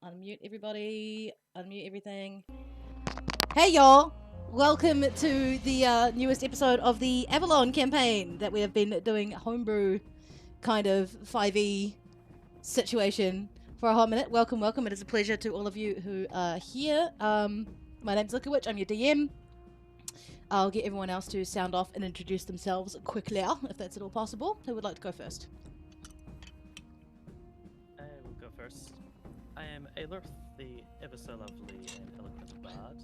Unmute everybody. Unmute everything. Hey y'all! Welcome to the newest episode of the Avalon campaign that we have been doing homebrew kind of 5e situation for a hot minute. Welcome. It is a pleasure to all of you who are here. My name's Liquorwitch. I'm your DM. I'll get everyone else to sound off and introduce themselves quickly, if that's at all possible. Who would like to go first? I will go first. I am Aelorth, the ever so lovely and eloquent bard,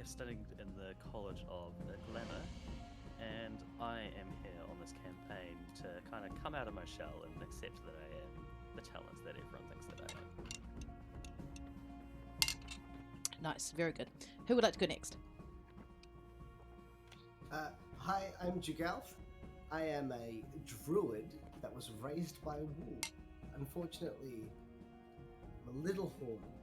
studying in the College of Glamour, and I am here on this campaign to kind of come out of my shell and accept that I am the talent that everyone thinks that I am. Nice, very good. Who would like to go next? Hi, I'm Jugalf. I am a druid that was raised by a wolf. Unfortunately, I'm a little horny.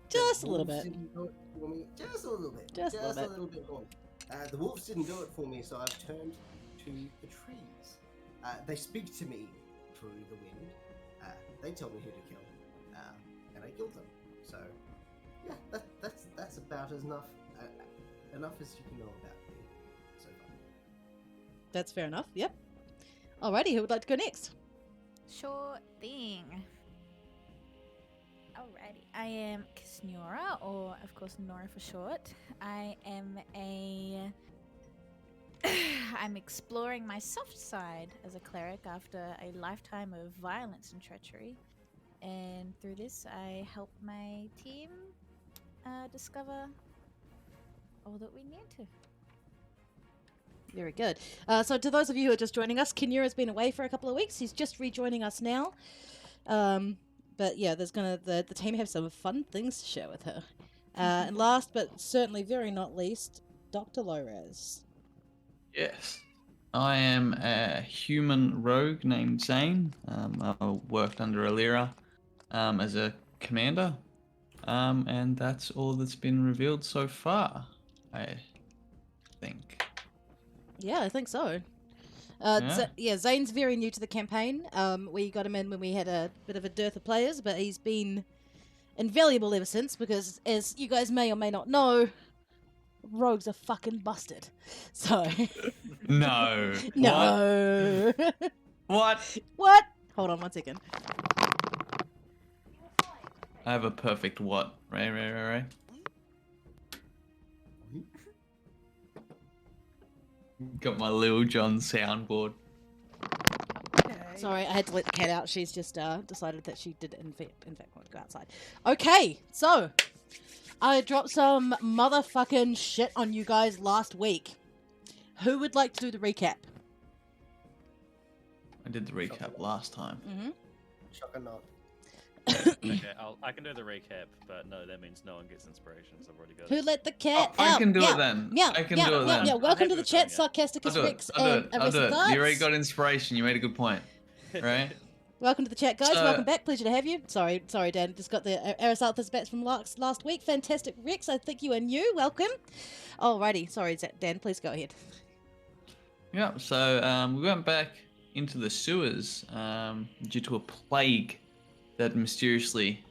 Just a little bit. Didn't do it for me. Just a little bit. Just a little bit horny. The wolves didn't do it for me, so I've turned to the trees. They speak to me through the wind. They tell me who to kill, and I killed them. So, yeah, that's about enough as you can know about me so far. That's fair enough, yep. Alrighty, who would like to go next? Sure thing. Alrighty, I am Kisnura, or of course Nora for short. I'm exploring my soft side as a cleric after a lifetime of violence and treachery. And through this, I help my team discover all that we need to. Very good. So to those of you who are just joining us, Kinura's been away for a couple of weeks. He's just rejoining us now. But yeah, the team have some fun things to share with her. And last but certainly very not least, Dr. Lores. Yes. I am a human rogue named Zane. I worked under Alira as a commander. And that's all that's been revealed so far, I think. Yeah, I think so. Yeah. Zane's very new to the campaign. We got him in when we had a bit of a dearth of players, but he's been invaluable ever since because, as you guys may or may not know, rogues are fucking busted. So... No. No. What? What? Hold on 1 second. I have a perfect what? Ray. Got my Lil Jon soundboard. Sorry, I had to let the cat out. She's just decided that she did in fact want to go outside. Okay, so I dropped some motherfucking shit on you guys last week. Who would like to do the recap? I did the recap last time. Mm-hmm. Shock or not. Okay, I can do the recap, but no, that means no one gets inspiration, so I've already got Who it. let the cat I out? can do Yeah, it then. Yeah, I can yeah, do it then. Yeah. Welcome to the have chat, it. Sarcasticus Rex and I'll do it. Arrested You already Thoughts. got inspiration. You made a good point. Right? Welcome to the chat, guys. So- Welcome back. Pleasure to have you. Sorry, Dan. Just got the Arisalthus bats from last week. Fantastic, Rex. I think you are new. Welcome. Alrighty. Sorry, Dan. Please go ahead. Yeah, so we went back into the sewers due to a plague that mysteriously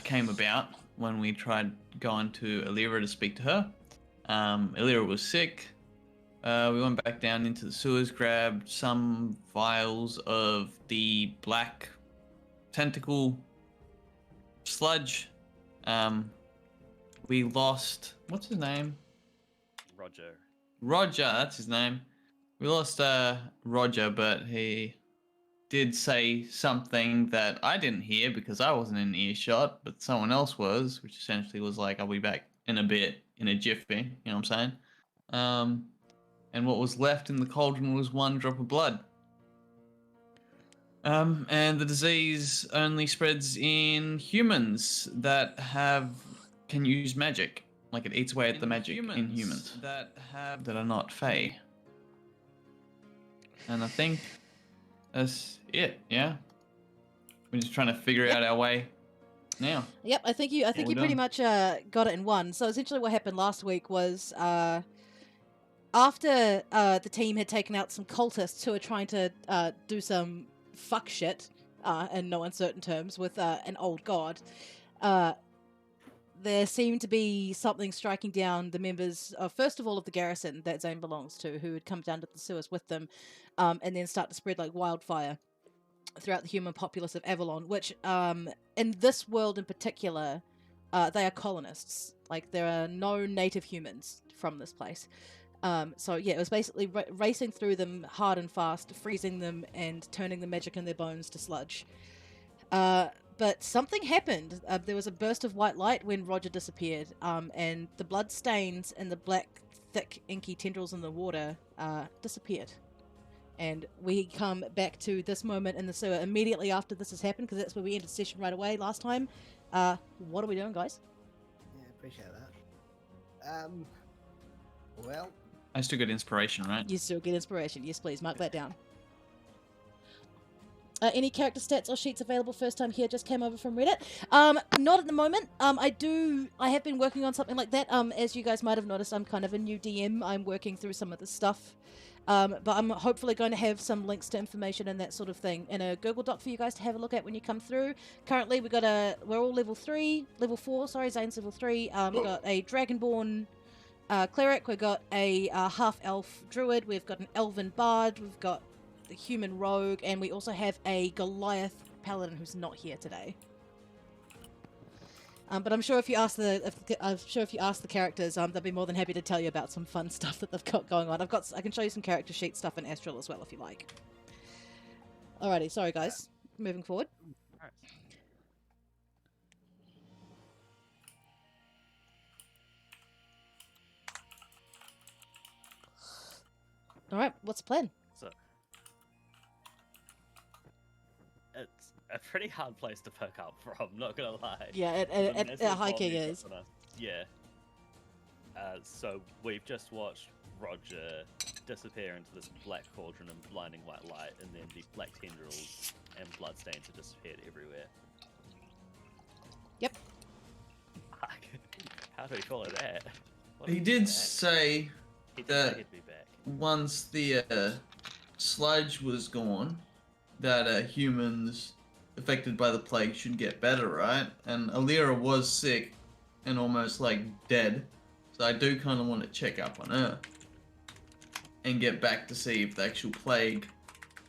came about when we tried going to Alira to speak to her. Alira was sick. We went back down into the sewers, grabbed some vials of the black tentacle sludge. We lost... What's his name? Roger, that's his name. We lost Roger, but he did say something that I didn't hear because I wasn't in earshot, but someone else was, which essentially was like, I'll be back in a bit, in a jiffy, you know what I'm saying? And what was left in the cauldron was 1 drop of blood. And the disease only spreads in humans that can use magic. Like it eats away at the magic in humans that are not Fae. And I think that's it, yeah? We're just trying to figure out our way now. Yep, I think you pretty much got it in one. So essentially what happened last week was after the team had taken out some cultists who were trying to do some fuck shit in no uncertain terms, with an old god, there seemed to be something striking down the members of, first of all, of the garrison that Zane belongs to, who had come down to the sewers with them, and then start to spread like wildfire throughout the human populace of Avalon, which, in this world in particular, they are colonists. Like, there are no native humans from this place. So yeah, it was basically racing through them hard and fast, freezing them and turning the magic in their bones to sludge. But something happened. There was a burst of white light when Roger disappeared, and the blood stains and the black, thick, inky tendrils in the water disappeared. And we come back to this moment in the sewer immediately after this has happened, because that's where we ended the session right away last time. What are we doing, guys? Yeah, appreciate that. Well, I still get inspiration, right? You still get inspiration. Yes, please. Mark that down. Any character stats or sheets available first time here? Just came over from Reddit. Not at the moment. I have been working on something like that. As you guys might have noticed, I'm kind of a new DM. I'm working through some of the stuff. But I'm hopefully going to have some links to information and that sort of thing in a Google Doc for you guys to have a look at when you come through. Currently, we're all level 4, sorry, Zane's level 3. We've got a Dragonborn cleric, we've got a half-elf druid, we've got an elven bard, we've got the human rogue, and we also have a Goliath paladin who's not here today. But I'm sure if you ask the characters, they'll be more than happy to tell you about some fun stuff that they've got going on. I can show you some character sheet stuff in Astral as well if you like. Alrighty, sorry guys. Moving forward. Alright. Alright, what's the plan? So it's a pretty hard place to pick up from, not gonna lie. Yeah, There's a it massive hiking volume is. on us. Yeah. So we've just watched Roger disappear into this black cauldron and blinding white light, and then the black tendrils and bloodstains have disappeared everywhere. Yep. How do we follow that? What He is did that? say He did that say he'd be back. once the sludge was gone, that humans affected by the plague should get better, right? And Alira was sick and almost like dead, so I do kind of want to check up on her and get back to see if the actual plague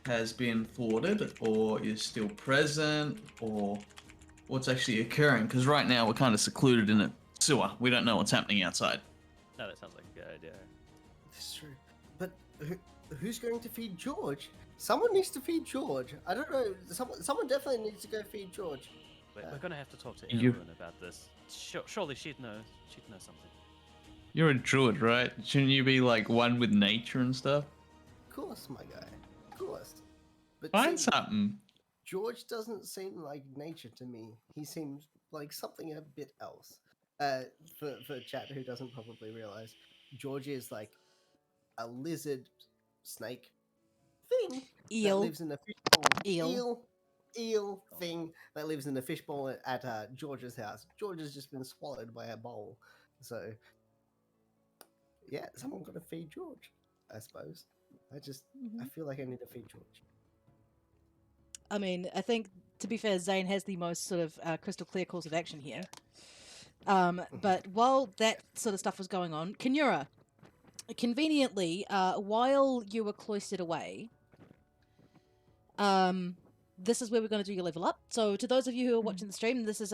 has been thwarted or is still present or what's actually occurring, because right now we're kind of secluded in a sewer. We don't know what's happening outside. No, that sounds like a good idea. that's true. But who's going to feed George? Someone needs to feed George. I don't know. Someone definitely needs to go feed George. We're gonna have to talk to You- Avalon about this. Surely she'd know something. You're a druid, right? Shouldn't you be like one with nature and stuff? Of course, my guy. Of course. But Find see, something. George doesn't seem like nature to me. He seems like something a bit else. For chat who doesn't probably realize, George is like a lizard snake thing Eel. that lives in a fishbowl. Eel. Eel thing that lives in a fishbowl at George's house. George has just been swallowed by a bowl. So yeah, someone got to feed George, I suppose. I feel like I need to feed George. I mean, I think, to be fair, Zane has the most sort of crystal clear course of action here. But while that sort of stuff was going on, Kinura, conveniently, while you were cloistered away, this is where we're going to do your level up. So to those of you who are watching the stream, this is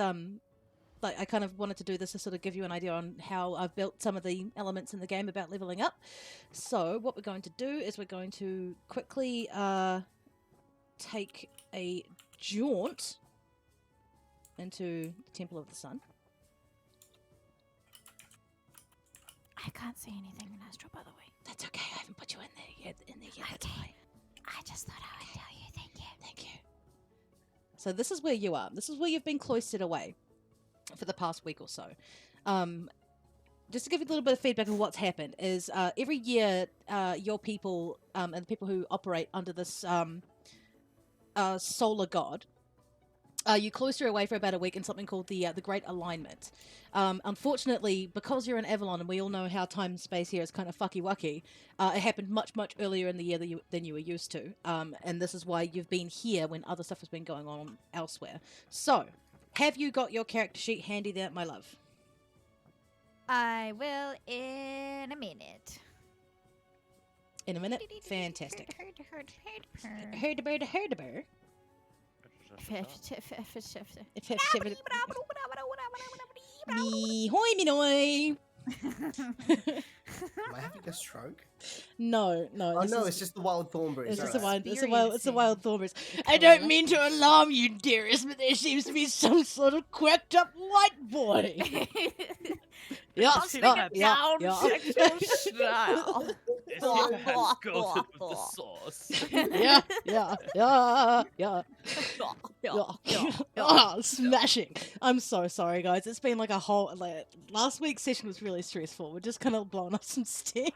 like, I kind of wanted to do this to sort of give you an idea on how I've built some of the elements in the game about leveling up. So what we're going to do is we're going to quickly take a jaunt into the Temple of the Sun. I can't see anything in Astral, by the way. That's okay. I haven't put you in there yet. That's Okay. fine. I just thought I would tell you. Thank you. Thank you. So this is where you are. This is where you've been cloistered away for the past week or so. Just to give you a little bit of feedback on what's happened is every year your people and the people who operate under this solar god You cloister away for about a week in something called the Great Alignment. Unfortunately, because you're in Avalon and we all know how time and space here is kind of fucky-wucky, it happened much, much earlier in the year than you were used to. And this is why you've been here when other stuff has been going on elsewhere. So, have you got your character sheet handy there, my love? I will in a minute. In a minute? Fantastic. Herdeber. Me hoi me noi. Am I having a stroke? No. Oh no, it's just the wild thornberries. It's just alright. it's a wild thornberries. I don't mean to alarm you, dearest, but there seems to be some sort of quacked up white boy. Yeah, Down sexual style. It's your hands coated with the sauce. Oh, smashing. I'm so sorry, guys. It's been like a whole last week's session was really stressful. We're just kind of blowing off some steam.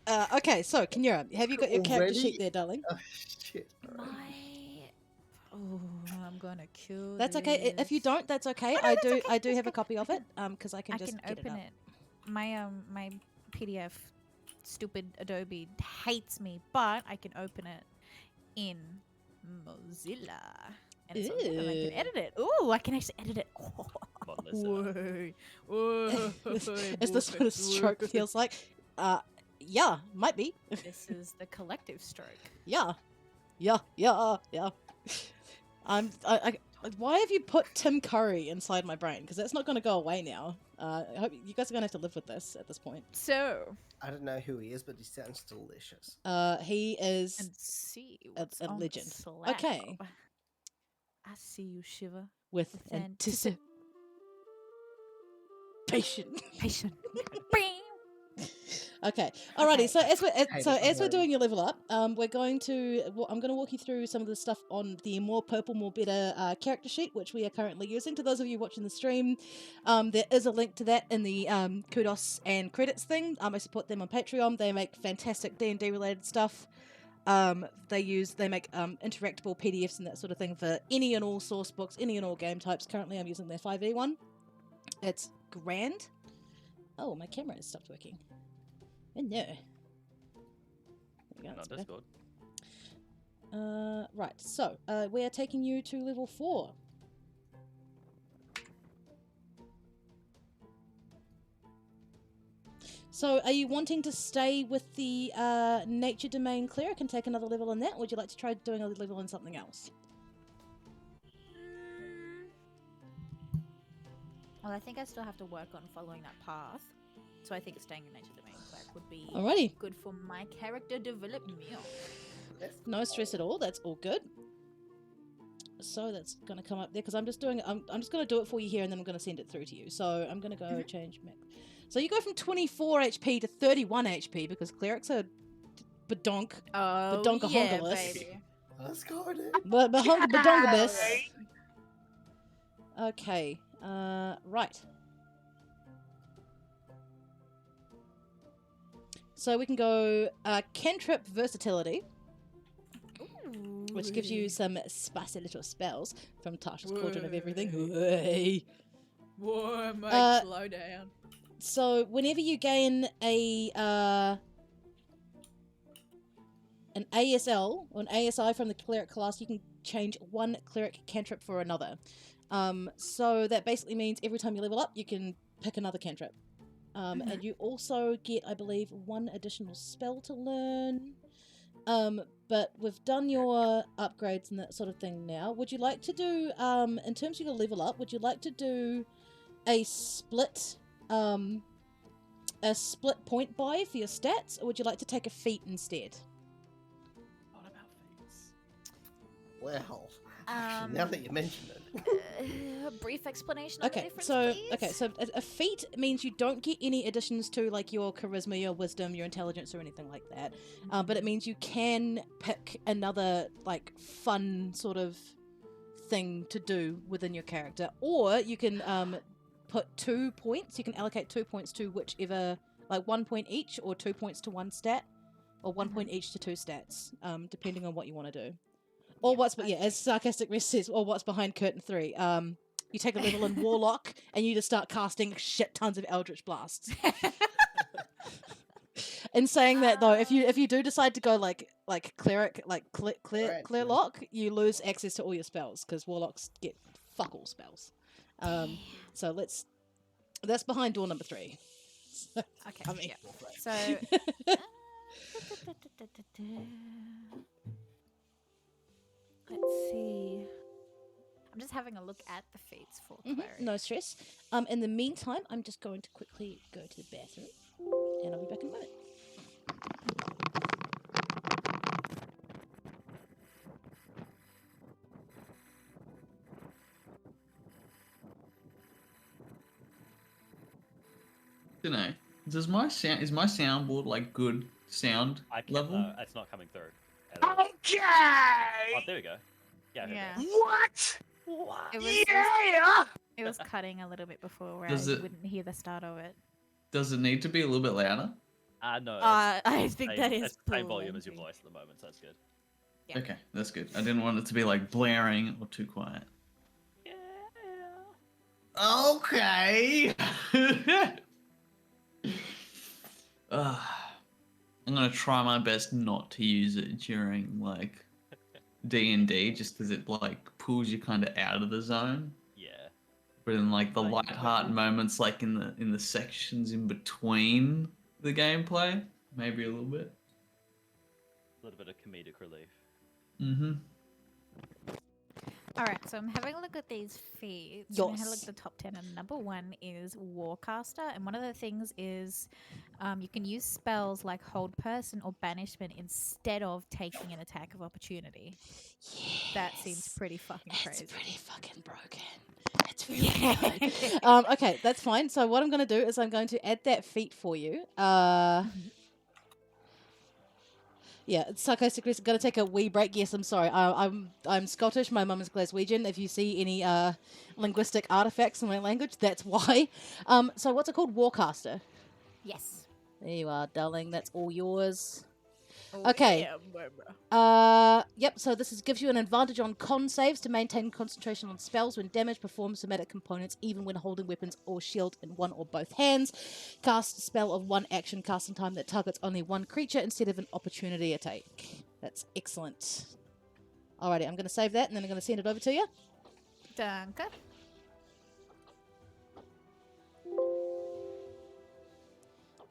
Okay, so Kinyura, have you got your character Already? sheet there, darling? Oh, shit. alright. Oh, I'm gonna kill. That's okay. If you don't, that's okay. Oh, no, that's okay, I do that's have a okay. copy of it. Because I can I just can get open it. it. My PDF, stupid Adobe hates me, but I can open it in Mozilla, and it's on there, and I can edit it. Ooh, I can actually edit it. Melissa. Whoa. Is this what a stroke feels like? Yeah, might be. This is the collective stroke. Yeah. Why have you put Tim Curry inside my brain? Because that's not going to go away now. I hope you guys are going to have to live with this at this point. So, I don't know who he is, but he sounds delicious. He is and see a what's on the legend. slab. Okay. I see you shiver. with With anticipation. Patient. Okay. Alrighty. Okay. So as we're it. doing your level up, we're going to. I'm going to walk you through some of the stuff on the More Purple, More Better character sheet, which we are currently using. To those of you watching the stream, there is a link to that in the kudos and credits thing. I support them on Patreon. They make fantastic D&D related stuff. They make interactable PDFs and that sort of thing for any and all source books, any and all game types. Currently, I'm using their 5e one. It's grand. Oh, my camera has stopped working. Oh, no. There we go. Not that's better. Discord. Right, so we are taking you to level 4. So, are you wanting to stay with the Nature Domain Cleric and take another level in that, or would you like to try doing a level in something else? Well, I think I still have to work on following that path. So I think staying in Nature Domain Cleric would be Alrighty, good for my character development. no stress at all. That's all good. So that's gonna come up there because I'm just gonna do it for you here, and then I'm gonna send it through to you. So I'm gonna go change mech. So you go from 24 HP to 31 HP because clerics are badonk. Oh, Badonkahongalus. baby. Let's go, dude. Badongabus. Okay. Right. So we can go cantrip versatility, which gives you some spicy little spells from Tasha's Cauldron of Everything. Hey. Whoa, mate, Uh, slow down. So whenever you gain an ASL or an ASI from the cleric class, you can change one cleric cantrip for another. So that basically means every time you level up, you can pick another cantrip. And you also get, I believe, one additional spell to learn. But we've done your upgrades and that sort of thing now. Would you like to do, in terms of your level up, would you like to do a split point buy for your stats, or would you like to take a feat instead? What about feats? Well, actually, now that you mention it. A brief explanation of the Okay, difference, so please? a feat means you don't get any additions to like your charisma, your wisdom, your intelligence, or anything like that. But it means you can pick another like fun sort of thing to do within your character, or you can put 2 points. You can allocate 2 points to whichever, like 1 point each, or 2 points to one stat, or 1 point each to 2 stats, depending on what you want to do. Or what's as Sarcastic Rest says, or what's behind curtain 3. You take a level in Warlock and you just start casting shit tons of Eldritch Blasts. In saying that though, if you do decide to go like cleric, like clear lock, you lose access to all your spells because warlocks get fuck all spells. So that's behind door number 3. Okay. I mean, So. Let's see. I'm just having a look at the feats for cleric. No stress. In the meantime, I'm just going to quickly go to the bathroom, and I'll be back in a moment. Don't know. Is my soundboard like good sound I can't, level? no, it's not coming through. At all. Okay. Oh, there we go. Yeah. Yeah. What? It was, Yeah. it was cutting a little bit before where Does I it- wouldn't hear the start of it. Does it need to be a little bit louder? No. I think that is it's the same volume as your plenty. voice at the moment, so that's good. Yeah. Okay, that's good. I didn't want it to be like blaring or too quiet. Yeah. Okay. I'm gonna try my best not to use it during like D&D, just because it like pulls you kind of out of the zone. Yeah. But in like the Like, light-heart moments, like in the sections in between the gameplay, maybe a little bit. A little bit of comedic relief. Mm-hmm. Alright, so I'm having a look at these feats. I'm having a look Yes. at the top 10, and number 1 is Warcaster. And one of the things is you can use spells like Hold Person or Banishment instead of taking an attack of opportunity. That seems pretty fucking crazy. It's pretty fucking broken. It's really good. Okay, that's fine. So what I'm going to do is I'm going to add that feat for you. Yeah, sarcastic. Going to take a wee break. Yes, I'm sorry. I'm Scottish. My mum is Glaswegian. If you see any linguistic artifacts in my language, that's why. So what's it called? Warcaster. Yes. There you are, darling. That's all yours. Oh, Okay. yeah, bro. Yep, so this gives you an advantage on con saves to maintain concentration on spells when damage performs somatic components, even when holding weapons or shield in one or both hands. Cast a spell of one action casting time that targets only one creature instead of an opportunity attack. That's excellent. Alrighty, I'm going to save that and then I'm going to send it over to you. Danke.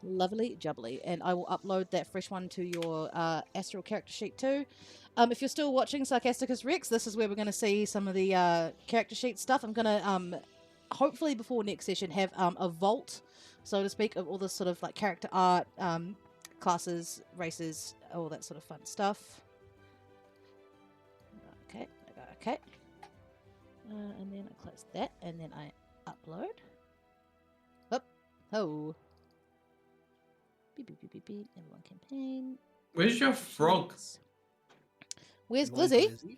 Lovely jubbly. And I will upload that fresh one to your Astral character sheet too. If you're still watching Sarcasticus Rex, this is where we're going to see some of the character sheet stuff. I'm going to, hopefully before next session, have a vault, so to speak, of all this sort of like character art, classes, races, all that sort of fun stuff. Okay. And then I close that, and then I upload. Oh. Beep, beep, beep, beep, beep. Avalon campaign. Where's your frog? Where's You want Glizzy?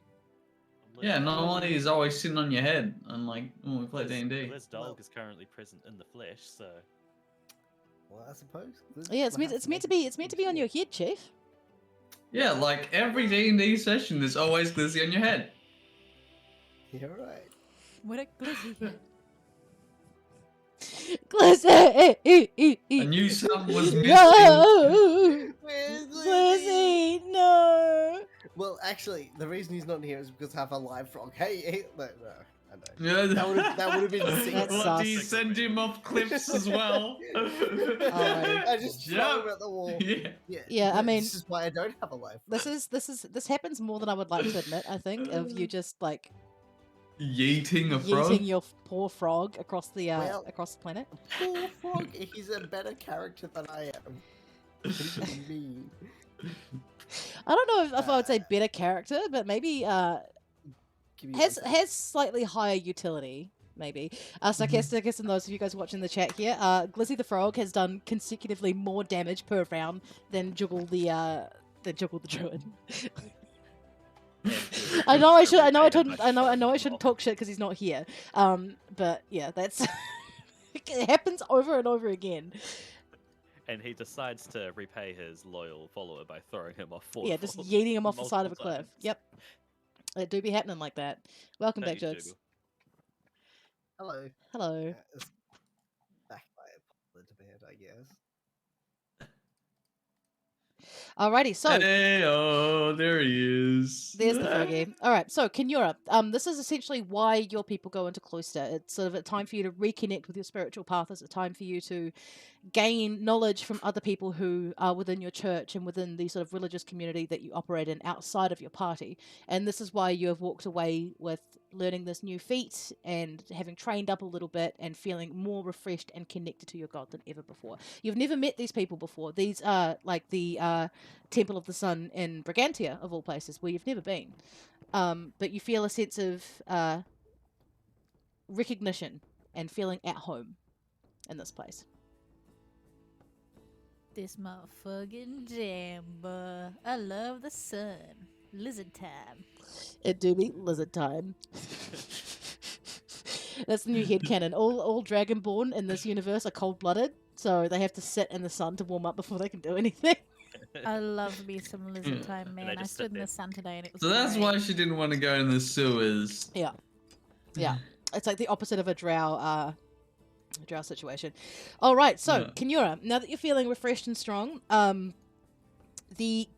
Yeah, normally he's always sitting on your head, unlike when we play Liz- D&D. Liz Dog is currently present in the flesh, so Well, I suppose. Yeah, it's meant to be on your head, Chief. Yeah, like every D&D session, there's always Glizzy on your head. You're right. What a glizzy. Glizzy! I knew something was missing. No! Where's Glizzy, no! Well, actually, the reason he's not here is because I have a live frog. Hey, no, I know. Yeah, That would have been sick. That's What, do you sus. send him off cliffs as well? Alrighty. I just throw Jump. him at the wall. Yeah. Yeah, I mean- this is why I don't have a live frog. This happens more than I would like to admit, I think, of you just like Yeeting a frog? yeeting your poor frog across the Well- across the planet. Poor frog. He's a better character than I am. What do you mean? I don't know if I would say better character, but maybe Give me has slightly higher utility. Maybe. Sarcasticus and those of you guys watching the chat here, Glizzy the Frog has done consecutively more damage per round than Juggle the Druid. I know I shouldn't talk shit because he's not here. But yeah, that's it happens over and over again. and he decides to repay his loyal follower by throwing him off. Yeah, just yeeting him off the side of a cliff. times. Yep. It do be happening like that. Welcome Don't back, you, Jugs. Dougal? Hello. Hello. It's back by a popular demand, I guess. Alrighty, so Hey, oh, there he is. there's the froggy. All right, so Kenura, this is essentially why your people go into cloister. It's sort of a time for you to reconnect with your spiritual path. It's a time for you to gain knowledge from other people who are within your church and within the sort of religious community that you operate in outside of your party. And this is why you have walked away with learning this new feat and having trained up a little bit and feeling more refreshed and connected to your god than ever before. You've never met these people before. These are like the Temple of the Sun in Brigantia, of all places, where you've never been. But you feel a sense of recognition and feeling at home in this place. This motherfucking jamba. I love the sun. Lizard time. It do be lizard time. That's the new headcanon. All Dragonborn in this universe are cold-blooded, so they have to sit in the sun to warm up before they can do anything. I love me some lizard time, they man. I just stood sit in there. the sun today and it was So that's great. why she didn't want to go in the sewers. Yeah. It's like the opposite of a drow situation. All right, so Yeah. Kenura, now that you're feeling refreshed and strong, the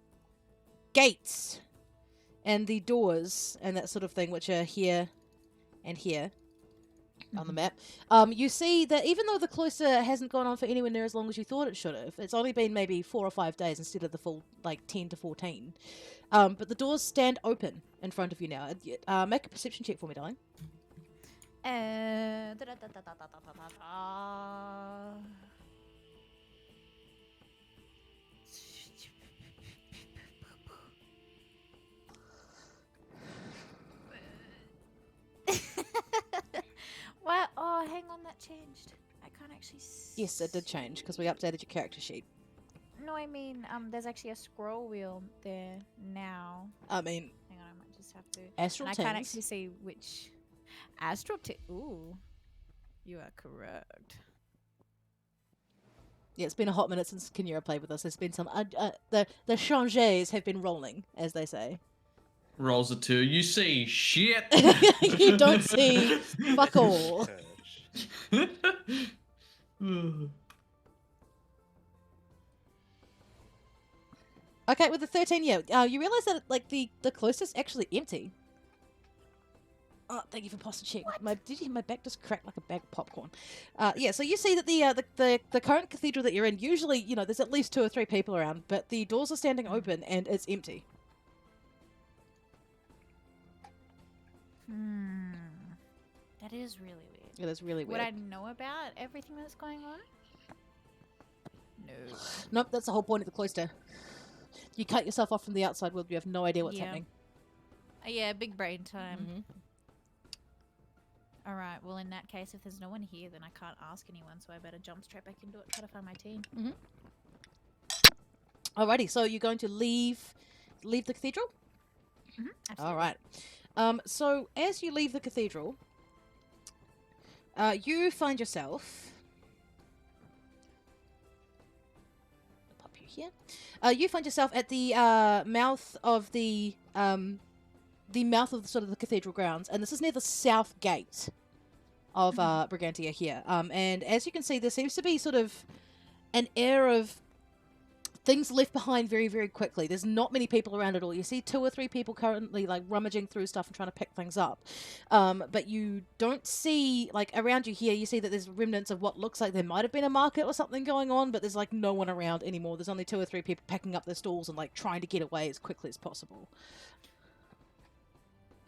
gates and the doors and that sort of thing, which are here and here on the map, you see that even though the cloister hasn't gone on for anywhere near as long as you thought it should have, it's only been maybe 4 or 5 days instead of the full like 10 to 14. But the doors stand open in front of you now. Make a perception check for me, darling. What? Oh, hang on, that changed. I can't actually see. Yes, it did change because we updated your character sheet. No, I mean, there's actually a scroll wheel there now. I mean, Hang on, I might just have to. astral And I can't tins. actually see which. Astral Ooh. You are correct. Yeah, it's been a hot minute since Kenura played with us. There's been some the changes have been rolling, as they say. Rolls a 2. You see shit. You don't see fuck all. Church. Okay, with the 13, yeah, you realise that like the cloister's actually empty. Oh, thank you for posture check. Did you hear my back just cracked like a bag of popcorn? Yeah, so you see that the current cathedral that you're in, usually, you know, there's at least 2 or 3 people around, but the doors are standing open and it's empty. That is really weird. It is really Would weird. I know about everything that's going on? No. Nope, that's the whole point of the cloister. You cut yourself off from the outside world, you have no idea what's Yeah. happening. Yeah, big brain time. Mhm. Alright, well, in that case, if there's no one here, then I can't ask anyone, so I better jump straight back into it, try to find my team. Alrighty, so you're going to leave the cathedral? Absolutely. All right. So as you leave the cathedral, you find yourself. I'll pop you here. You find yourself at the mouth of the mouth of sort of the cathedral grounds, and this is near the south gate of Brigantia here. And as you can see, there seems to be sort of an air of things left behind very, very quickly. There's not many people around at all. You see 2 or 3 people currently like rummaging through stuff and trying to pick things up. But you don't see, like around you here, you see that there's remnants of what looks like there might have been a market or something going on, but there's like no one around anymore. There's only 2 or 3 people packing up their stalls and like trying to get away as quickly as possible.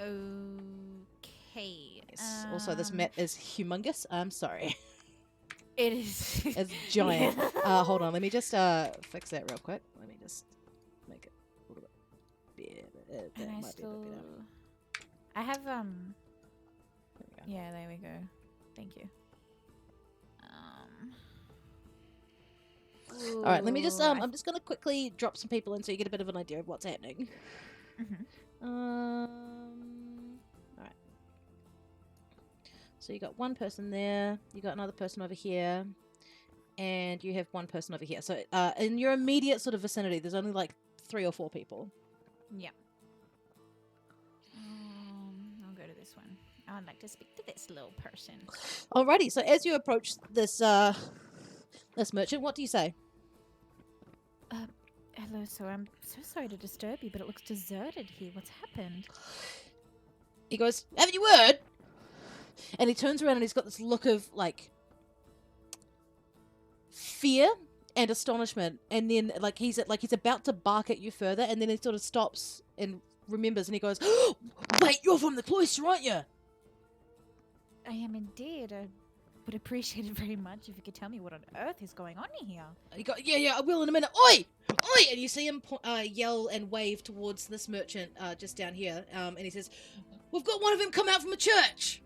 Okay. Yes. Also, this map is humongous. I'm sorry. It is. It's giant. Hold on. Let me just fix that real quick. Let me just make it a little bit better. That And I might be a still. bit better. I have, There we go. Yeah, there we go. Thank you. All right, let me just ooh, I'm just gonna quickly drop some people in so you get a bit of an idea of what's happening. Mhm. All right. So you got one person there, you got another person over here, and you have one person over here. So in your immediate sort of vicinity, there's only like 3 or 4 people. Yeah. this one. I would like to speak to this little person. Alrighty, so as you approach this this merchant, what do you say? Hello, sir. I'm so sorry to disturb you, but it looks deserted here. What's happened? He goes, "Haven't you heard?" And he turns around and he's got this look of like fear and astonishment, and then he's about to bark at you further, and then he sort of stops and remembers, and he goes, "Wait, you're from the cloister, aren't you?" I am indeed. I would appreciate it very much if you could tell me what on earth is going on here. He goes, "Yeah, I will in a minute." Oi! Oi! And you see him yell and wave towards this merchant just down here, and he says, "We've got one of them come out from a church.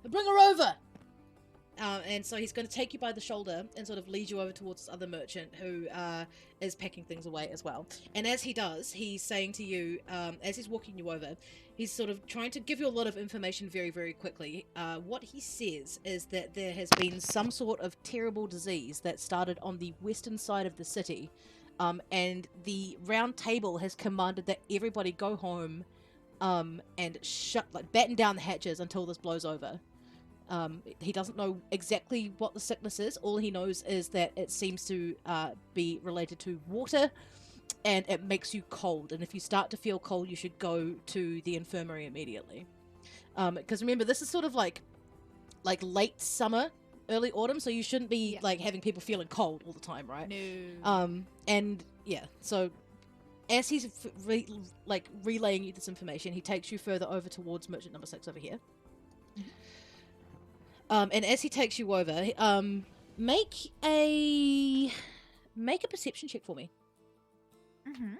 Bring her over." And so he's going to take you by the shoulder and sort of lead you over towards this other merchant who is packing things away as well. And as he does, he's saying to you, as he's walking you over, he's sort of trying to give you a lot of information very, very quickly. What he says is that there has been some sort of terrible disease that started on the western side of the city, and the round table has commanded that everybody go home and batten down the hatches until this blows over. He doesn't know exactly what the sickness is. All he knows is that it seems to be related to water, and it makes you cold. And if you start to feel cold, you should go to the infirmary immediately. Because remember, this is sort of like late summer, early autumn, so you shouldn't be like having people feeling cold all the time, right? No. And yeah, so as he's relaying you this information, he takes you further over towards merchant number 6 over here. And as he takes you over, make a perception check for me. Mm-hmm.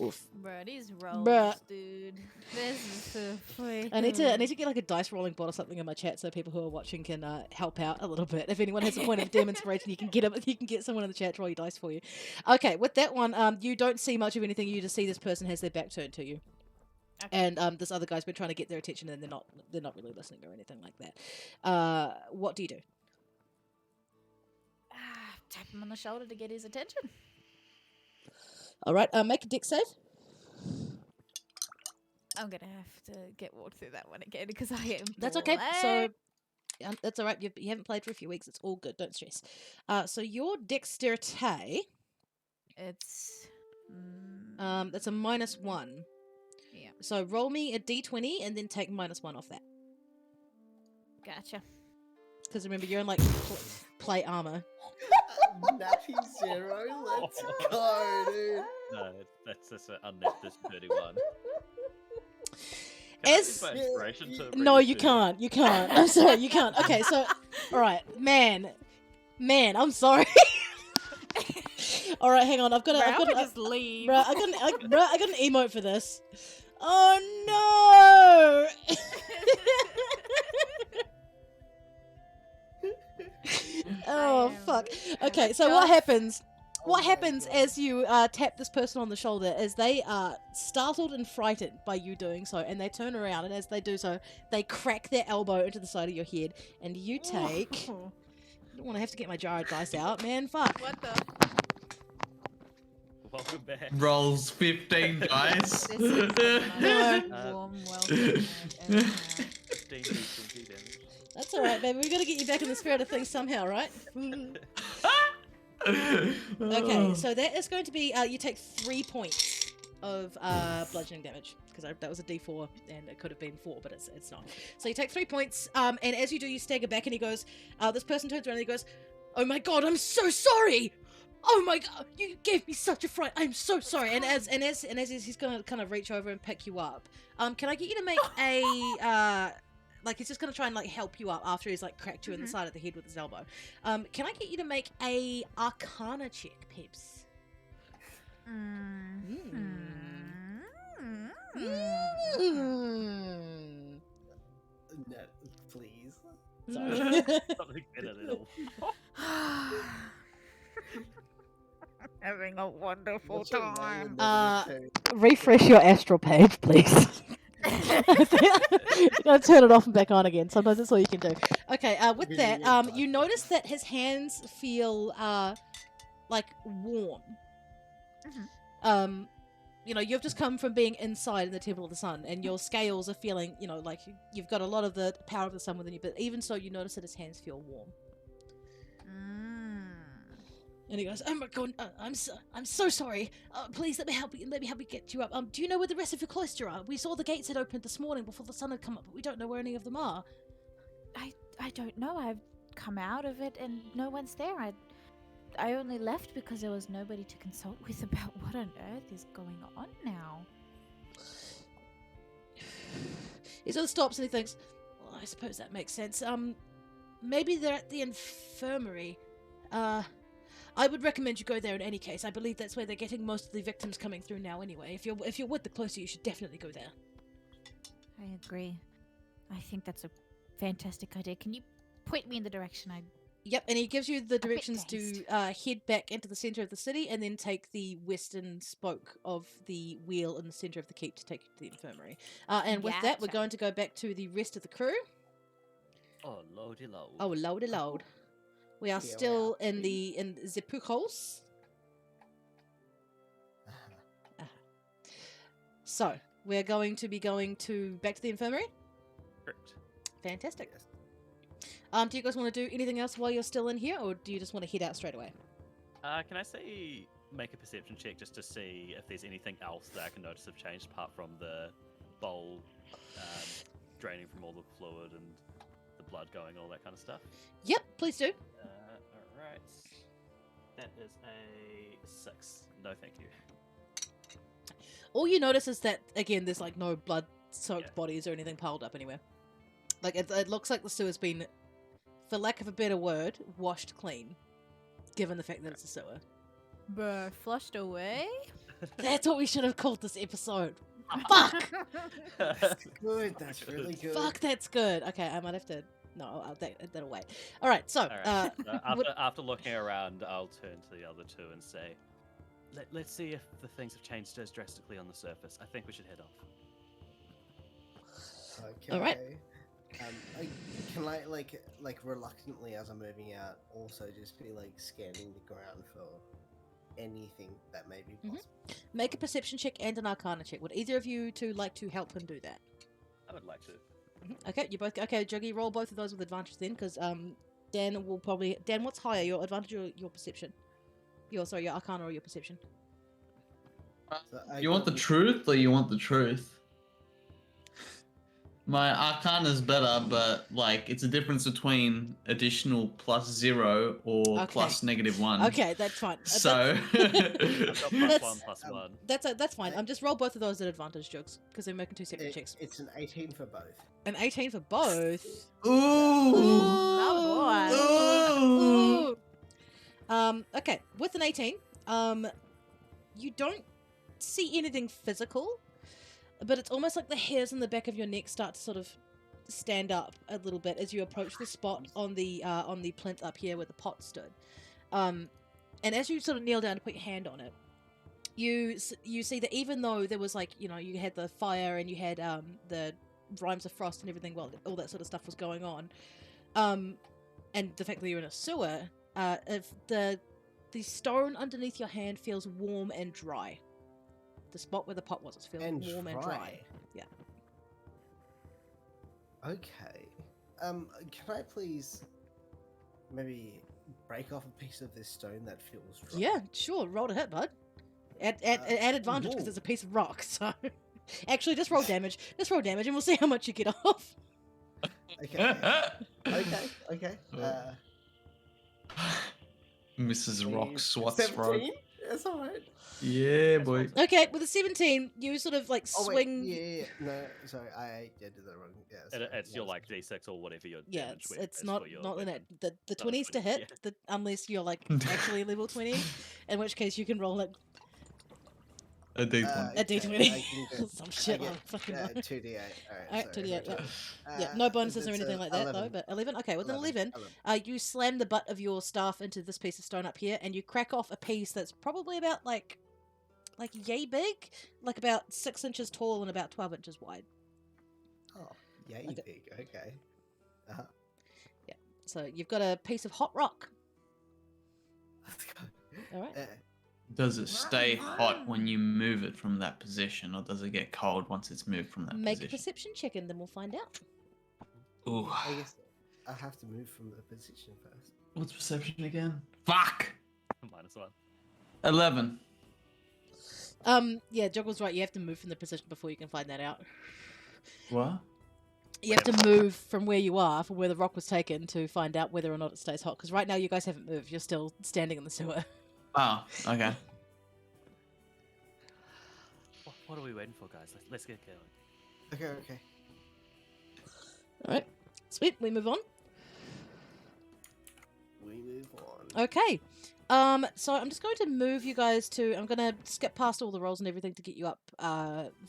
Oof. Bruh, these rolls, Bruh. dude. This is so funny. I need to get like a dice rolling bot or something in my chat so people who are watching can help out a little bit. If anyone has a point of damn inspiration, you can get someone in the chat to roll your dice for you. Okay, with that one, you don't see much of anything. You just see this person has their back turned to you. Okay. And this other guy's been trying to get their attention, and they're not really listening or anything like that. What do you do? Tap him on the shoulder to get his attention. All right, make a dex save. I'm gonna have to get walked through that one again because I am. That's okay. So that's all right. You haven't played for a few weeks. It's all good. Don't stress. So your dexterity. It's. That's a -1. Yeah. So roll me a d20 and then take -1 off that. Gotcha. Because remember, you're in like plate armor. Natty 0, let's go, dude. No, that's just an unnet 31. As Can I use my inspiration to no, read you the- can't. You can't. I'm sorry, you can't. Okay, so all right, man, I'm sorry. All right, hang on. I've got to just leave. Bruh, I got an emote for this. Oh no! Oh fuck. Okay, so what happens? What happens as you tap this person on the shoulder is they are startled and frightened by you doing so, and they turn around, and as they do so, they crack their elbow into the side of your head, and you take. I don't want to have to get my jar of dice out, man. Fuck. What the? Welcome back. Rolls 15 dice. This is the most warm welcome I've ever had. 15 d20 damage. That's all right, baby. We got to get you back in the spirit of things somehow, right? Okay, so that is going to be you take 3 points of bludgeoning damage because that was a D4 and it could have been 4, but it's not. So you take 3 points, and as you do, you stagger back, and he goes. This person turns around and he goes, "Oh my god, I'm so sorry! Oh my god, you gave me such a fright. I'm so sorry." And as he's gonna kind of reach over and pick you up, can I get you to make a like he's just gonna try and like help you up after he's like cracked you in the side of the head with his elbow. Can I get you to make a Arcana check, Pips? No, please. Sorry. Something better than all. Having a wonderful What's your time. name? Refresh your astral page, please. You gotta turn it off and back on again. Sometimes that's all you can do. Okay, with Really that, weird you notice that his hands feel like warm. You know, you've just come from being inside in the Temple of the Sun, and your scales are feeling, you know, like you've got a lot of the power of the sun within you, but even so, you notice that his hands feel warm. And he goes, "Oh my god, I'm so sorry. Please let me help you. Let me help you get you up. Do you know where the rest of your cloister are? We saw the gates had opened this morning before the sun had come up, but we don't know where any of them are." I don't know. I've come out of it and no one's there. I only left because there was nobody to consult with about what on earth is going on now. He sort of stops and he thinks, "Well, I suppose that makes sense. Maybe they're at the infirmary. I would recommend you go there in any case. I believe that's where they're getting most of the victims coming through now anyway. If you're with the cloister, you should definitely go there." I agree. I think that's a fantastic idea. Can you point me in the direction I... Yep, and he gives you the directions dazed. to head back into the center of the city and then take the western spoke of the wheel in the center of the keep to take you to the infirmary. And with that, we're Gotcha. going to go back to the rest of the crew. Oh, lordy load. Oh, load. We are Here we still are. in the Zepuchos. So, we're going to be going back to the infirmary. Correct. Fantastic. Yes. Do you guys want to do anything else while you're still in here, or do you just want to head out straight away? Can I say make a perception check just to see if there's anything else that I can notice have changed apart from the bowl draining from all the fluid and the blood going, all that kind of stuff? Yep, please do. Alright. That is a 6. No, thank you. All you notice is that, again, there's like no blood-soaked Yeah. bodies or anything piled up anywhere. Like, it looks like the sewer's been, for lack of a better word, washed clean, given the fact that it's a sewer. Bruh, flushed away? That's what we should have called this episode. Fuck! That's good. That's really good. Fuck, that's good. Okay, I might have to... No, that'll wait. Alright, so... Alright. After looking around, I'll turn to the other two and say, let's see if the things have changed as drastically on the surface. I think we should head off. Okay. Alright. Can I like reluctantly as I'm moving out also just be like scanning the ground for anything that may be possible? Make a perception check and an arcana check. Would either of you two like to help him do that? I would like to. Okay, you both... Okay, Juggy, roll both of those with advantage then, because Dan will probably... Dan, what's higher, your advantage or your perception? Your arcana or your perception? So I You want the got- truth or you want the truth? My arcana's better, but like it's a difference between additional +0 or Okay. plus -1. Okay, that's fine. So I've got That's- +1/+1. That's fine. I'm just roll both of those at advantage, Jugs, because they're making two separate checks. It's an 18 for both. An 18 for both. Ooh. Ooh. Okay, with an 18, you don't see anything physical, but it's almost like the hairs on the back of your neck start to sort of stand up a little bit as you approach the spot on the plinth up here where the pot stood. And as you sort of kneel down to put your hand on it, you see that even though there was like, you know, you had the fire and you had the rhymes of frost and everything, well, all that sort of stuff was going on, and the fact that you're in a sewer, if the stone underneath your hand feels warm and dry. The spot where the pot was, it feels warm and dry. Yeah. Okay. Can I please maybe break off a piece of this stone that feels dry? Yeah, sure. Roll to hit, bud. Add advantage because ooh. it's a piece of rock. So, actually, just roll damage. Just roll damage, and we'll see how much you get off. Okay. Okay. Mrs. Rock swats Rock. 17? That's alright. Yeah, boy. Okay, with a 17, you sort of like Oh, swing. wait, yeah. No, sorry, I did that wrong. Yeah, sorry. It's your like D6 or whatever your Yeah, damage with it's is not for your not in weapon. it. The Not a 20s to 20, hit, unless you're like actually level 20, in which case you can roll it A D1. a d20. I can do- Some shit I like get, fucking. 2d8. Alright, 2d8, yeah. Yeah, Uh, no bonuses or it's anything a like that 11. though. But 11. Okay, with an 11, 11. you slam the butt of your staff into this piece of stone up here, and you crack off a piece that's probably about like yay big, like about 6 inches tall and about 12 inches wide. Oh, yay Okay. big. Okay. Uh-huh. So you've got a piece of hot rock. Let's go. All right. Does it stay hot when you move it from that position, or does it get cold once it's moved from that Make a position? perception check and then we'll find out. Ooh. I guess I have to move from the position first. What's perception again? Fuck! -1. 11. Yeah, Juggle's right. You have to move from the position before you can find that out. What? You have to move from where you are, from where the rock was taken, to find out whether or not it stays hot. Because right now you guys haven't moved. You're still standing in the sewer. Oh, okay. What are we waiting for, guys? Let's get going. Okay. All right. Sweet. We move on. We move on. Okay. So I'm just going to move you guys to. I'm going to skip past all the rolls and everything to get you up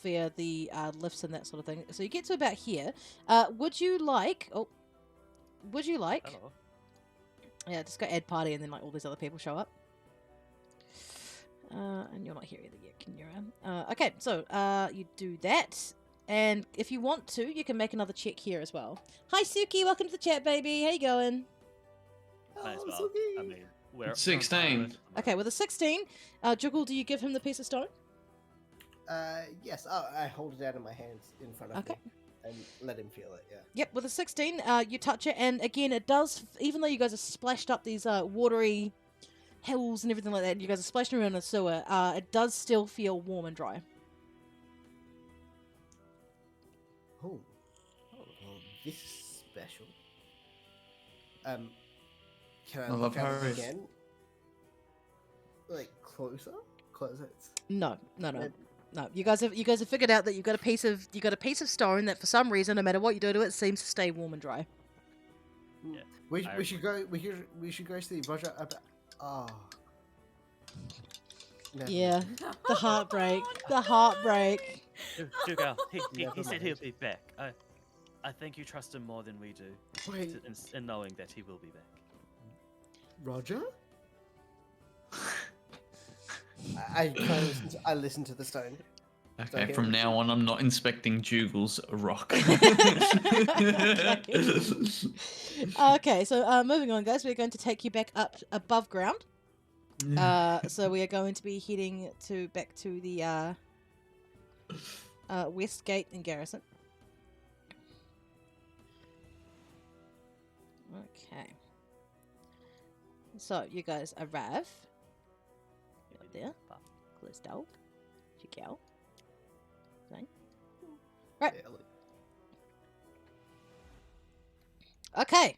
via the lifts and that sort of thing. So you get to about here. Would you like? Hello. Yeah, just go add party and then like all these other people show up. And you're not here either yet, can you? Okay, so you do that. And if you want to, you can make another check here as well. Hi, Suki. Welcome to the chat, baby. How you going? Might as Oh, well. Suki. I mean, we're 16. Okay, with a 16, Juggle, do you give him the piece of stone? Yes. Oh, I hold it out in my hands in front of Okay. me and let him feel it. Yeah. Yep, with a 16, you touch it, and again, it does, even though you guys have splashed up these watery hills and everything like that, and you guys are splashing around in the sewer, it does still feel warm and dry. Oh. Well, this is special. Can I I love look at Harry. it again? Like closer? Closer. No. You guys have figured out that you got a piece of stone that for some reason, no matter what you do to it, seems to stay warm and dry. Yeah. We I should go. We should go see Roger about. Oh. Never Yeah, mind. the heartbreak, the heartbreak. Jugal, he Never said he'll mind. be back. I think you trust him more than we do, Wait, in knowing that he will be back. Roger? I listen to the stone. Okay, Okay. from now on, I'm not inspecting Jugal's rock. Okay, so moving on, guys, we're going to take you back up above ground. So we are going to be heading back to the West Gate in Garrison. Okay. So you guys arrive. Up there. Close dog. Check out. Fine. Right. Yeah, look. Okay.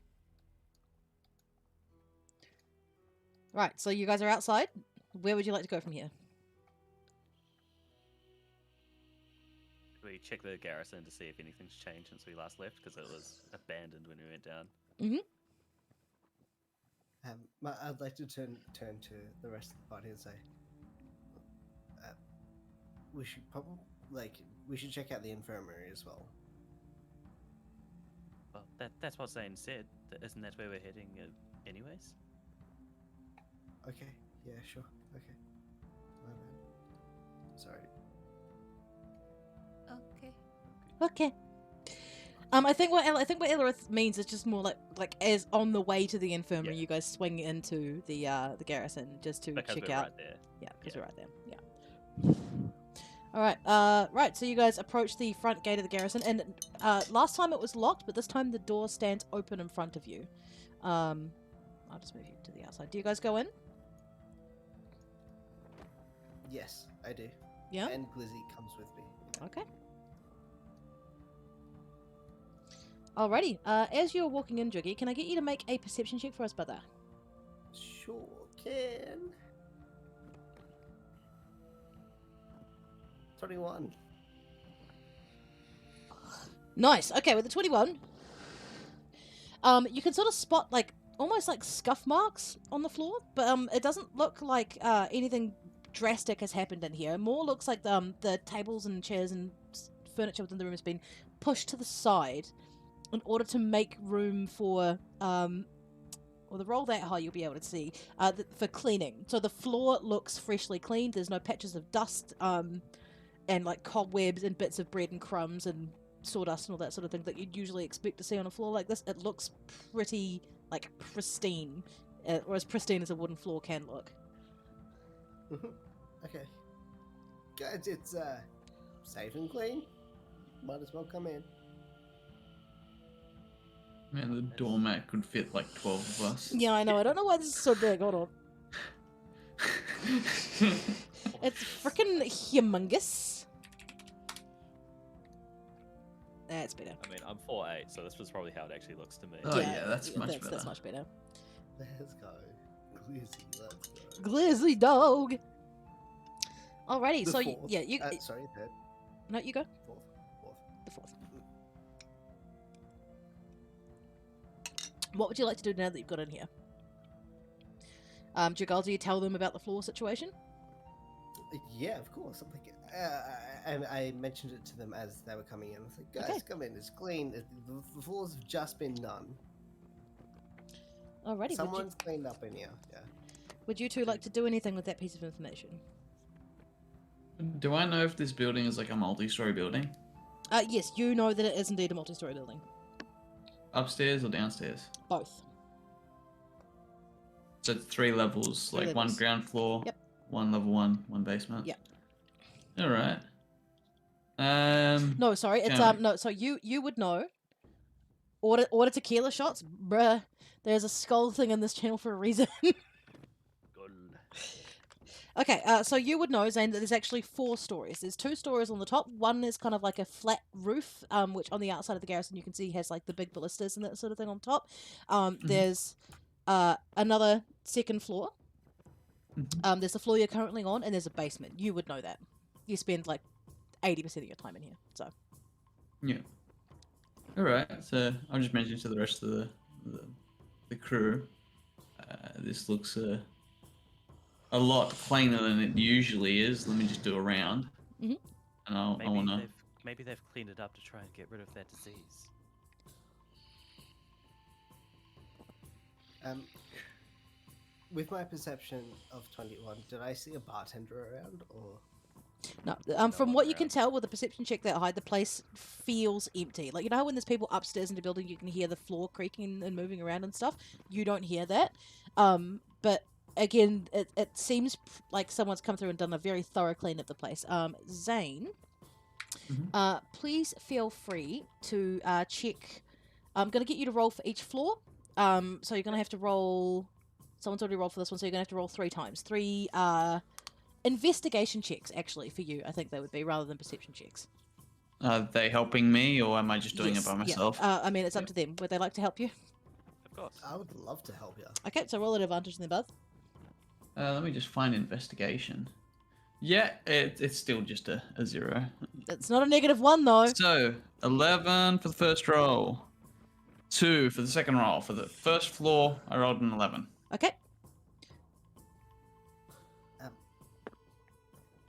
Right, so you guys are outside. Where would you like to go from here? We check the garrison to see if anything's changed since we last left, because it was abandoned when we went down. I'd like to turn to the rest of the party and say, we should check out the infirmary as well. Well, that's what Zane said. Isn't that where we're heading, anyways? Okay. Yeah. Sure. Okay. My bad. Sorry. Okay. Okay. I think what Ellerith means is just more like as on the way to the infirmary, Yeah. you guys swing into the garrison just to Because check we're out. right there. Yeah, because Yeah. we're right there. Yeah. All right. Right. So you guys approach the front gate of the garrison, and last time it was locked, but this time the door stands open in front of you. I'll just move you to the outside. Do you guys go in? Yes, I do. Yeah. And Glizzy comes with me. Okay. Alrighty. As you're walking in, Juggy, can I get you to make a perception check for us, brother? Sure can. 21. Nice. Okay, with the 21, you can sort of spot like almost like scuff marks on the floor, but it doesn't look like anything drastic has happened in here. It more looks like the tables and chairs and furniture within the room has been pushed to the side in order to make room for or the roll that high you'll be able to see for cleaning. So the floor looks freshly cleaned. There's no patches of dust and like cobwebs and bits of bread and crumbs and sawdust and all that sort of thing that you'd usually expect to see on a floor like this. It looks pretty like pristine, or as pristine as a wooden floor can look. Okay. Good, it's safe and clean. Might as well come in. Man, the doormat could fit like 12 of us. Yeah, I know. I don't know why this is so big. Hold on. It's freaking humongous. That's better. I mean, I'm 4'8", so this was probably how it actually looks to me. Oh, yeah, that's much That's better. much better. Let's go. Glizzy, let's go. Glizzy dog. Alrighty, The so fourth. yeah, you Sorry, third. no, you go. Fourth. The fourth. What would you like to do now that you've got in here? Jugal, do you tell them about the floor situation? Yeah, of course. I'm like, I mentioned it to them as they were coming in. I was like, guys, Okay. come in. It's clean. The floors have just been done. Alrighty, Someone's cleaned up in here. Yeah. would you two like to do anything with that piece of information? Do I know if this building is like a multi-story building? Yes, you know that it is indeed a multi-story building. Upstairs or downstairs? Both. So it's 3 levels, Three like one levels. ground floor, Yep. one level 1, one basement. Yep. All right. No, sorry, it's Yeah. no. So you would know. Order tequila shots, bruh. There's a skull thing in this channel for a reason. Good. Okay, so you would know, Zane, that there's actually 4 stories. There's 2 stories on the top. One is kind of like a flat roof, which on the outside of the garrison you can see has like the big ballistas and that sort of thing on top. There's another second floor. There's the floor you're currently on, and there's a basement. You would know that. You spend like 80% of your time in here. So Yeah. All right. So I'll just mention to the rest of the crew. This looks a lot cleaner than it usually is. Let me just do a round. Mhm. And I Maybe want to. they've cleaned it up to try and get rid of that disease. With my perception of 21, did I see a bartender around or? no, No from one what you can around. tell with the perception check that high, the place feels empty. Like, you know how when there's people upstairs in the building, you can hear the floor creaking and moving around and stuff. You don't hear that. But again, it seems like someone's come through and done a very thorough clean of the place. Zane, please feel free to check. I'm going to get you to roll for each floor. So you're going to have to roll. Someone's already rolled for this one, so you're going to have to roll 3 times. 3 investigation checks, actually, for you. I think they would be, rather than perception checks. Are they helping me, or am I just doing Yes, it by yeah. myself? I mean, it's up to them. Would they like to help you? Of course. I would love to help you. Okay, so roll at advantage then, both. Let me just find investigation. Yeah, it's still just a 0. It's not a -1, though. So 11 for the first roll, 2 for the second roll. For the first floor, I rolled an 11. Okay.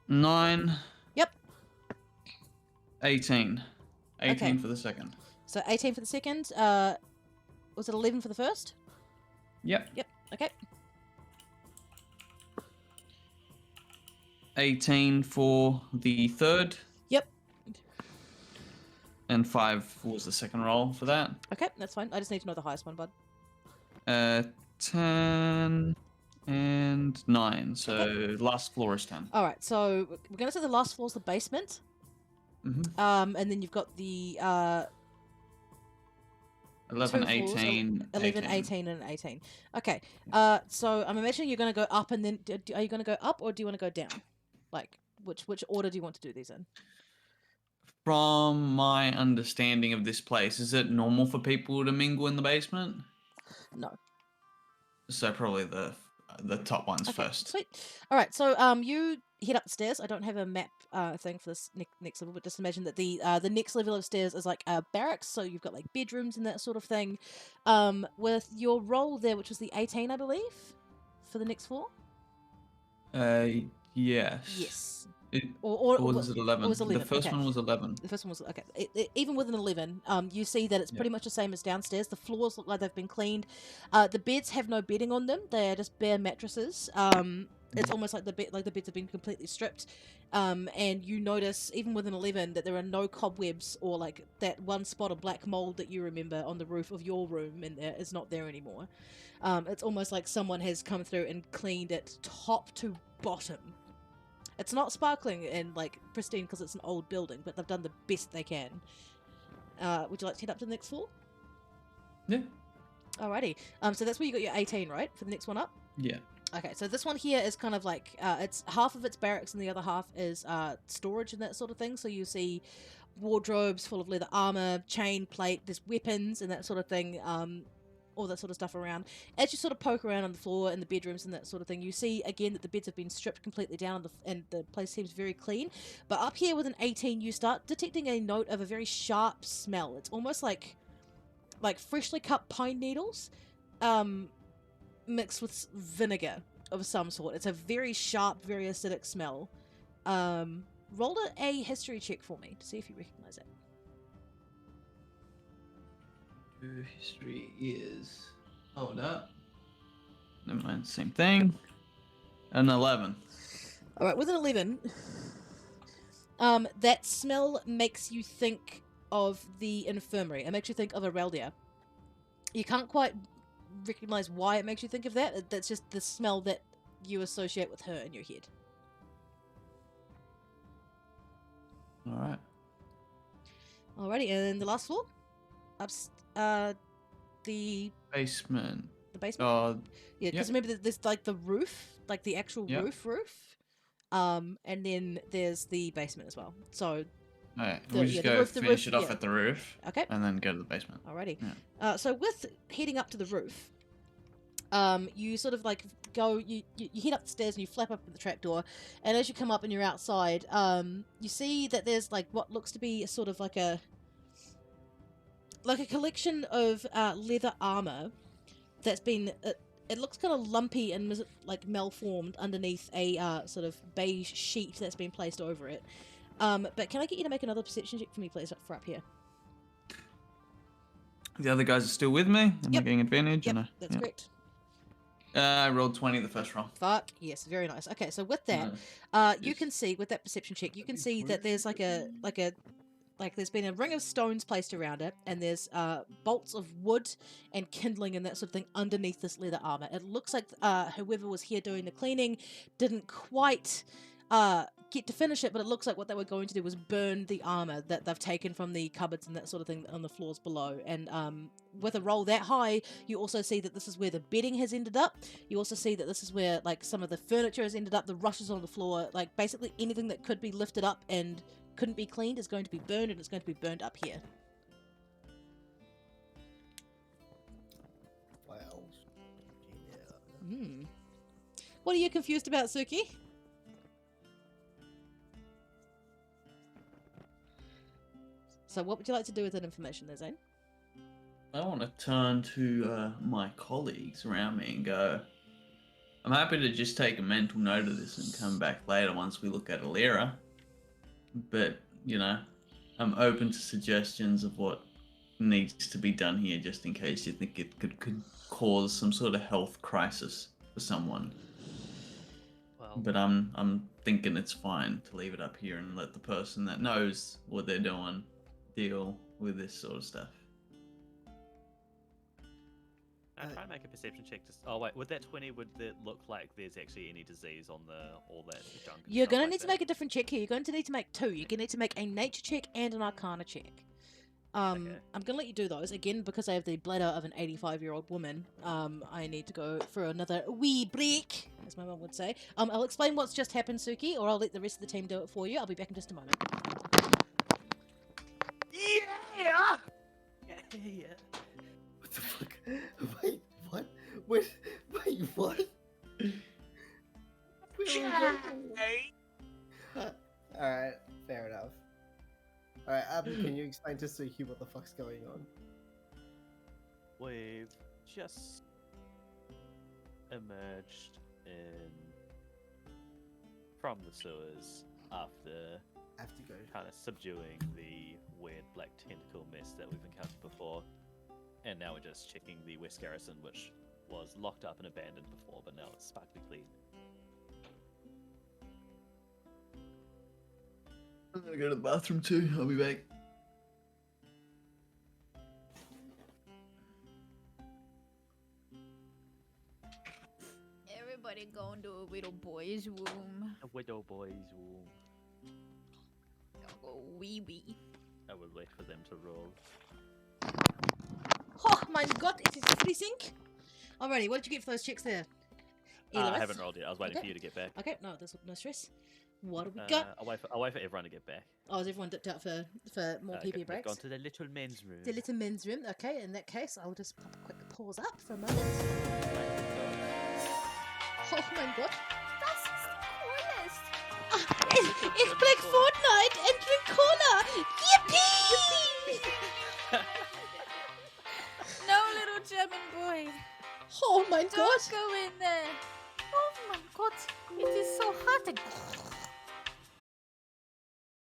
9. Yep. 18. 18 Okay. for the second. So 18 for the second. Was it 11 for the first? Yep. Yep. Okay. 18 for the third. Yep. And 5 was the second roll for that. Okay, that's fine. I just need to know the highest one, bud. 10 and 9. So last floor is 10. All right, so we're going to say the last floor's the basement. Mm-hmm. And then you've got the 11, 2 floors, 18, 11, 18, and 18. Okay, so I'm imagining you're going to go up, and then are you going to go up, or do you want to go down? Like, which order do you want to do these in? From my understanding of this place, is it normal for people to mingle in the basement? No. So probably the top ones Okay, first. sweet. All right, so you head up the stairs. I don't have a map thing for this next level, but just imagine that the next level of stairs is like a barracks, so you've got like bedrooms and that sort of thing. With your roll there, which was the 18, I believe, for the next floor. Yes. Yes. Or was it 11? It was 11. The first okay. one was 11. The first one was okay. Even with an 11, you see that it's pretty much the same as downstairs. The floors look like they've been cleaned. The beds have no bedding on them; they are just bare mattresses. It's almost like the beds have been completely stripped. And you notice, even with an 11, that there are no cobwebs or like that one spot of black mold that you remember on the roof of your room, and is not there anymore. It's almost like someone has come through and cleaned it top to bottom. It's not sparkling and like pristine because it's an old building, but they've done the best they can. Would you like to head up to the next floor? Yeah. Alrighty. So that's where you got your 18, right? For the next one up? Yeah. Okay, so this one here is kind of like, it's half of its barracks and the other half is storage and that sort of thing. So you see wardrobes full of leather armor, chain plate, there's weapons and that sort of thing, all that sort of stuff around. As you sort of poke around on the floor in the bedrooms and that sort of thing, you see again that the beds have been stripped completely down and the place seems very clean. But up here with an 18, you start detecting a note of a very sharp smell. It's almost like freshly cut pine needles, mixed with vinegar of some sort. It's a very sharp, very acidic smell. Roll a history check for me to see if you recognize it. History is. Hold up. Never mind, same thing. An 11. Alright, with an 11, that smell makes you think of the infirmary. It makes you think of Areldia. You can't quite recognize why it makes you think of that. That's just the smell that you associate with her in your head. Alright. Alrighty, and then the last floor? The Basement. basement? Oh, Yeah, because yep. remember there's like the roof, like the actual Yep. roof. And then there's the basement as well. So, alright. the- We'll yeah, just the go roof- the finish roof, it off yeah. at the roof. okay. And then go to the basement. Alrighty. Yeah. So with heading up to the roof, you sort of like go, you head up the stairs and you flap up the trapdoor, and as you come up and you're outside, you see that there's like what looks to be sort of like a collection of leather armor that's been. It looks kind of lumpy and like malformed underneath a sort of beige sheet that's been placed over it. But can I get you to make another perception check for me, please, for up here? The other guys are still with me. Am I Yep. getting advantage? Yep, or no? that's Yeah. correct. I rolled 20 the first roll. Fuck yes, very nice. Okay, so with that, you Yes. can see with that perception check, you can see that there's like there's been a ring of stones placed around it, and there's bolts of wood and kindling and that sort of thing underneath this leather armor. It looks like whoever was here doing the cleaning didn't quite get to finish it, but it looks like what they were going to do was burn the armor that they've taken from the cupboards and that sort of thing on the floors below. And with a roll that high, you also see that this is where the bedding has ended up. You also see that this is where like some of the furniture has ended up, the rushes on the floor, like basically anything that could be lifted up and couldn't be cleaned is going to be burned, and it's going to be burned up here. Well, yeah. What are you confused about, Suki? So what would you like to do with that information there, Zane? I want to turn to my colleagues around me and go, I'm happy to just take a mental note of this and come back later once we look at Alira. But, you know, I'm open to suggestions of what needs to be done here just in case you think it could cause some sort of health crisis for someone. Well, But I'm thinking it's fine to leave it up here and let the person that knows what they're doing deal with this sort of stuff. I try and make a perception check. Oh wait, with that 20, would it look like there's actually any disease on all that junk? and You're stuff going to like need to that? make a different check here. You're going to need to make two. You're going to need to make a nature check and an arcana check. I'm going to let you do those. Again, because I have the bladder of an 85-year-old woman, I need to go for another wee break, as my mum would say. I'll explain what's just happened, Suki, or I'll let the rest of the team do it for you. I'll be back in just a moment. Yeah. What the fuck? Wait, what? Wait, what? Alright, fair enough. Alright, can you explain to Suki what the fuck's going on? We've just emerged from the sewers after I have to go. kind of subduing the weird black tentacle mess that we've encountered before. And now we're just checking the West Garrison, which was locked up and abandoned before, but now it's sparkly clean. I'm gonna go to the bathroom too. I'll be back. Everybody going to a little boy's womb. A widow boy's womb. Oh, wee wee. I will wait for them to roll. Oh mein Gott, it is freezing. Alrighty, what did you get for those checks there? I Elizabeth? haven't rolled yet. I was waiting Okay. for you to get back. Okay, no, there's no stress. What do we got? I'll wait for everyone to get back. Oh, has everyone dipped out for more PP They've breaks? gone to the little men's room. The little men's room. Okay, in that case, I'll just pop a quick pause up for a moment. Oh my god. Das ist the coolest. It's Black Fortnite and drink cola! Yippee! No, little German boy. Oh my god. Don't go in there. Oh my god. It is so hot.